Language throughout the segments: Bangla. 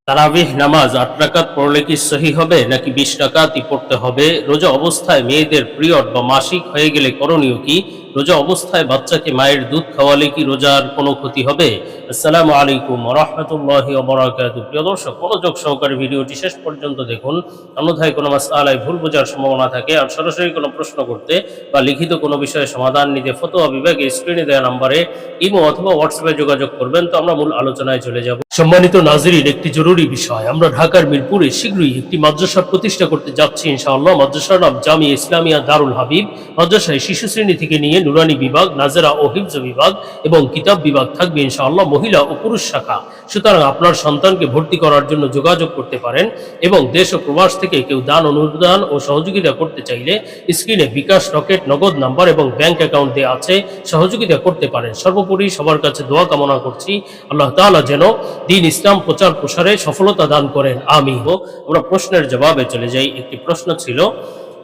তারাবিহ নামাজ ৮ রাকাত পড়লে কি সহি হবে নাকি ২০ রাকাতই পড়তে হবে? রোজা অবস্থায় মেয়েদের পিরিয়ড বা মাসিক হয়ে গেলে করণীয় কি? রোজা অবস্থায় বাচ্চাকে মায়ের দুধ খাওয়ালে কি রোজার কোনো ক্ষতি হবে? আসসালামু আলাইকুম ওয়া রাহমাতুল্লাহি ওয়া বারাকাতুহু। প্রিয় দর্শক, মনোযোগ সহকারে ভিডিওটি শেষ পর্যন্ত দেখুন। অন্যথায় কোনো মাসআলায় ভুল বোঝার সম্ভাবনা থাকে। আর সরাসরি কোনো প্রশ্ন করতে বা লিখিত কোনো বিষয়ে সমাধান নিতে ফতোয়া বিভাগে স্ক্রিনে দেওয়া নম্বরে ইমো অথবা হোয়াটসঅ্যাপে যোগাযোগ করবেন। তো আমরা মূল আলোচনায় চলে যাব। সম্মানিত নাজরিন, একটি জরুরি বিষয়, আমরা ঢাকার মিরপুরে শীঘ্রই একটি মাদ্রাসা প্রতিষ্ঠা করতে যাচ্ছি ইনশাআল্লাহ। মাদ্রাসার নাম জামিয়া ইসলামিয়া দারুল হাবিব। মাদ্রাসায় শিশু শ্রেণী থেকে নিয়ে নুরানি বিভাগ, নাজেরা ও হিফজ বিভাগ এবং কিতাব বিভাগ থাকবে ইনশাআল্লাহ, মহিলা ও পুরুষ শাখা। সুতরাং আপনার সন্তানকে ভর্তি করার জন্য যোগাযোগ করতে পারেন এবং দেশ ও প্রবাস থেকে কেউ দান, অনুদান ও সহযোগিতা করতে চাইলে স্ক্রিনে বিকাশ, রকেট, নগদ নাম্বার এবং ব্যাংক অ্যাকাউন্ট দেওয়া আছে, সহযোগিতা করতে পারেন। সর্বোপরি সবার কাছে দোয়া কামনা করছি, আল্লাহ তাআলা যেন দিন ইসলাম প্রচার প্রসারে সফলতা দান করেন, আমিন। আমরা প্রশ্নের জবাবে চলে যাই। একটি প্রশ্ন ছিল,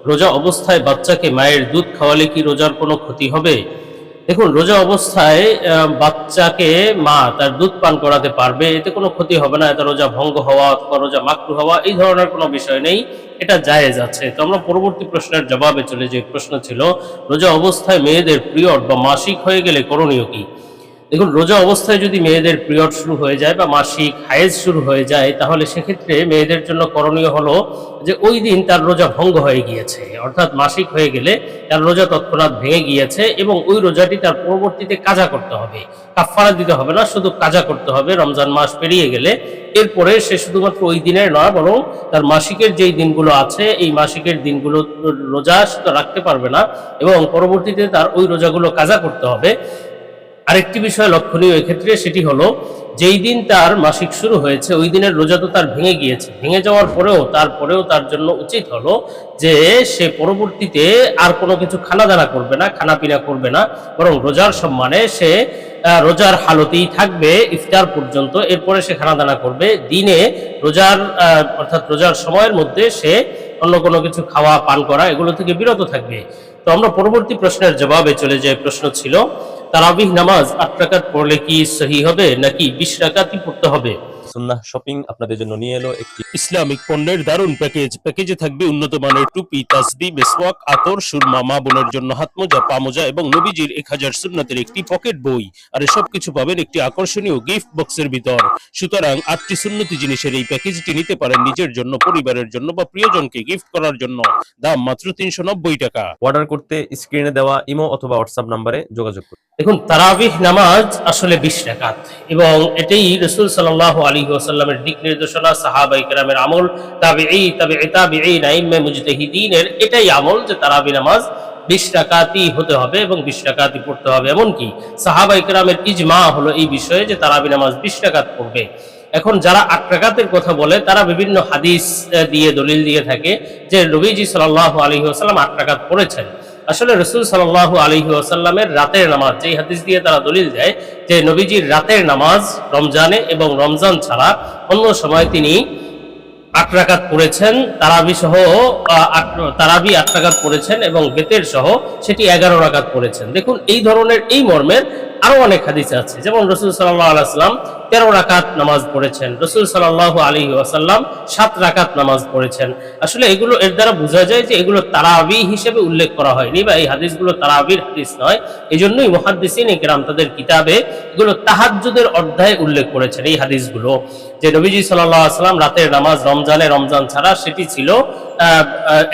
রোজা অবস্থায় বাচ্চাকে মায়ের দুধ খাওয়ালে কি রোজার কোনো ক্ষতি হবে? দেখুন, রোজা অবস্থায় বাচ্চাকে মা তার দুধ পান করাতে পারবে, এতে কোনো ক্ষতি হবে না। এতে রোজা ভঙ্গ হওয়া অথবা রোজা মাকরুহ হওয়া এই ধরনের কোনো বিষয় নেই, এটা জায়েজ আছে। তো আমরা পরবর্তী প্রশ্নের জবাবে চলে যাই। প্রশ্ন ছিল, রোজা অবস্থায় মেয়েদের পিরিয়ড বা মাসিক হয়ে গেলে করণীয় কি? দেখুন, রোজা অবস্থায় যদি মেয়েদের পিরিয়ড শুরু হয়ে যায় বা মাসিক হায়েজ শুরু হয়ে যায়, তাহলে সেক্ষেত্রে মেয়েদের জন্য করণীয় হলো যে ওই দিন তার রোজা ভঙ্গ হয়ে গিয়েছে, অর্থাৎ মাসিক হয়ে গেলে তার রোজা তৎক্ষণাৎ ভেঙে গিয়েছে এবং ওই রোজাটি তার পরবর্তীতে কাজা করতে হবে। কাফফারা দিতে হবে না, শুধু কাজা করতে হবে। রমজান মাস পেরিয়ে গেলে এরপরে সে শুধুমাত্র ওই দিনের নয়, বরং তার মাসিকের যেই দিনগুলো আছে এই মাসিকের দিনগুলো রোজা শুধু রাখতে পারবে না এবং পরবর্তীতে তার ওই রোজাগুলো কাজা করতে হবে। আরেকটি বিষয় লক্ষণীয় এক্ষেত্রে, সেটি হলো যেই দিন তার মাসিক শুরু হয়েছে ওই দিনের রোজা তো তার ভেঙে গিয়েছে, ভেঙে যাওয়ার পরেও তার জন্য উচিত হলো যে সে পরবর্তীতে আর কোনো কিছু খানাদানা করবে না, খানাপিনা করবে না, বরং রোজার সম্মানে সে রোজার হালতেই থাকবে ইফতার পর্যন্ত। এরপরে সে খানাদানা করবে। দিনে রোজার অর্থাৎ রোজার সময়ের মধ্যে সে অন্য কোনো কিছু খাওয়া, পান করা এগুলো থেকে বিরত থাকবে। তো আমরা পরবর্তী প্রশ্নের জবাবে চলে যাই। প্রশ্ন ছিল, তারাবিহ নামাজ ৮ রাকাত পড়লে কি সহি হবে নাকি ২০ রাকাতই পড়তে হবে? সুন্নাহ শপিং আপনাদের জন্য নিয়ে এলো একটি ইসলামিক পণ্যের দারুণ প্যাকেজে থাকবে উন্নত মানের টুপি, তাসবিহ, মেসওয়াক, আতর, সুরমা, মা বোনের জন্য হাতমোজা, পামোজা এবং নবীজির ১০০০ সুন্নাতের একটি পকেট বই। আর এসব কিছু পাবেন একটি আকর্ষণীয় গিফট বক্সের ভিতর। সুতরাং ৮টি সুন্নতি জিনিসের এই প্যাকেজটি নিতে পারেন নিজের জন্য, পরিবারের জন্য বা প্রিয়জনকে গিফট করার জন্য। দাম মাত্র ৩৯০ টাকা। অর্ডার করতে স্ক্রিনে দেওয়া ইমো অথবা হোয়াটসঅ্যাপ নম্বরে যোগাযোগ করুন। দেখুন, তারাবিহ নামাজ আসলে ২০ রাকাত এবং এটাই রাসূল সাল্লাল্লাহু আলাইহি ওয়াসাল্লামের দিক নির্দেশনা, সাহাবায়ে কেরামের আমল, তাবিঈন, আইম্মা মুজতাহিদিনের এটাই আমল যে তারাবিহ নামাজ ২০ রাকাতই হতে হবে এবং ২০ রাকাতই পড়তে হবে। এমনকি সাহাবায়ে কেরামের ইজমা হলো এই বিষয়ে যে তারাবিহ নামাজ ২০ রাকাত পড়বে। এখন যারা ৮ রাকাতের কথা বলে তারা বিভিন্ন হাদিস দিয়ে দলিল দিয়ে থাকে যে নবীজি সাল্লাল্লাহু আলাইহি ওয়াসাল্লাম ৮ রাকাত পড়েছেন। আসলে রাসূল সাল্লাল্লাহু আলাইহি ওয়াসাল্লামের রাতের নামাজ, যেই হাদিস দিয়ে তারা দলিল দেয় যে নবীজির রাতের নামাজ রমজানে এবং রমজান ছাড়া অন্য সময় তিনি ৮ রাকাত পড়েছেন, তারাবি সহ তারাবি ৮ রাকাত পড়েছেন এবং বেতের সহ সেটি ১১ রাকাত পড়েছেন। দেখুন, এই ধরনের এই মর্মের আরো অনেক হাদিস আছে, যেমন রাসূল সাল্লাল্লাহু আলাইহি ওয়াসাল্লাম ১৩ রাকাত নামাজ পড়েছেন, রাসূল সাল্লাল্লাহু আলাইহি ওয়াসাল্লাম ৭ রাকাত নামাজ পড়েছেন। আসলে এগুলো এর দ্বারা বোঝা যায় যে এগুলো তারাবি হিসেবে উল্লেখ করা হয়নি বা এই হাদিসগুলো তারাবির হাদিস নয়। এজন্যই মুহাদ্দিসিন কিরাম তাদের কিতাবে এগুলো তাহাজ্জুদের অধ্যায়ে উল্লেখ করেছেন এই হাদিসগুলো, যে নবীজি সাল্লাল্লাহু আলাইহি ওয়াসাল্লাম রাতের নামাজ রমজান ছাড়া সেটি ছিল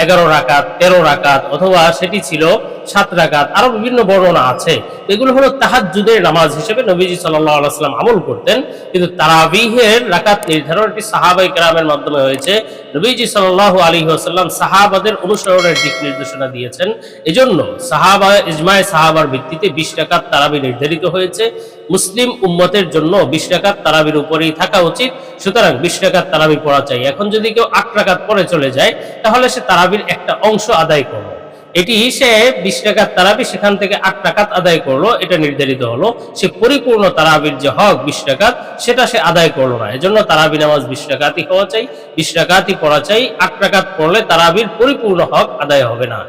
১১ রাকাত, ১৩ রাকাত, অথবা সেটি ছিল ৭ রাকাত। আরো বিভিন্ন বর্ণনা আছে। এগুলো হলো তাহাজ্জুদের নামাজ হিসেবে নবীজি সাল্লাল্লাহু আলাইহি ওয়াসাল্লাম আমল করতেন। কিন্তু তারাবিহের রাকাত নির্ধারণটি সাহাবায়ে কেরামের মাধ্যমে হয়েছে। নবীজি সাল্লাল্লাহু আলাইহি ওয়াসাল্লাম সাহাবাদের অনুসরণের দিক নির্দেশনা দিয়েছেন। এজন্য ইজমায়ে সাহাবার ভিত্তিতে ২০ রাকাত তারাবি নির্ধারিত হয়েছে। মুসলিম উম্মতের জন্য ২০ রাকাত তারাবির উপরেই থাকা উচিত। সুতরাং ২০ রাকাত তারাবি পড়া চাই। এখন যদি কেউ ৮ রাকাত পড়ে চলে যায়, তাহলে সে তারাবির একটা অংশ আদায় করলো। এটি সে ২০ রাকাত তারাবি সেখান থেকে ৮ রাকাত আদায় করলো, এটা নির্ধারিত হলো। সে পরিপূর্ণ তারাবির যে হক ২০ রাকাত সেটা সে আদায় করলো না। এজন্য তারাবি নামাজ ২০ রাকাতই হওয়া চাই, ২০ রাকাতই পড়া চাই। ৮ রাকাত পড়লে তারাবির পরিপূর্ণ হক আদায় হবে না।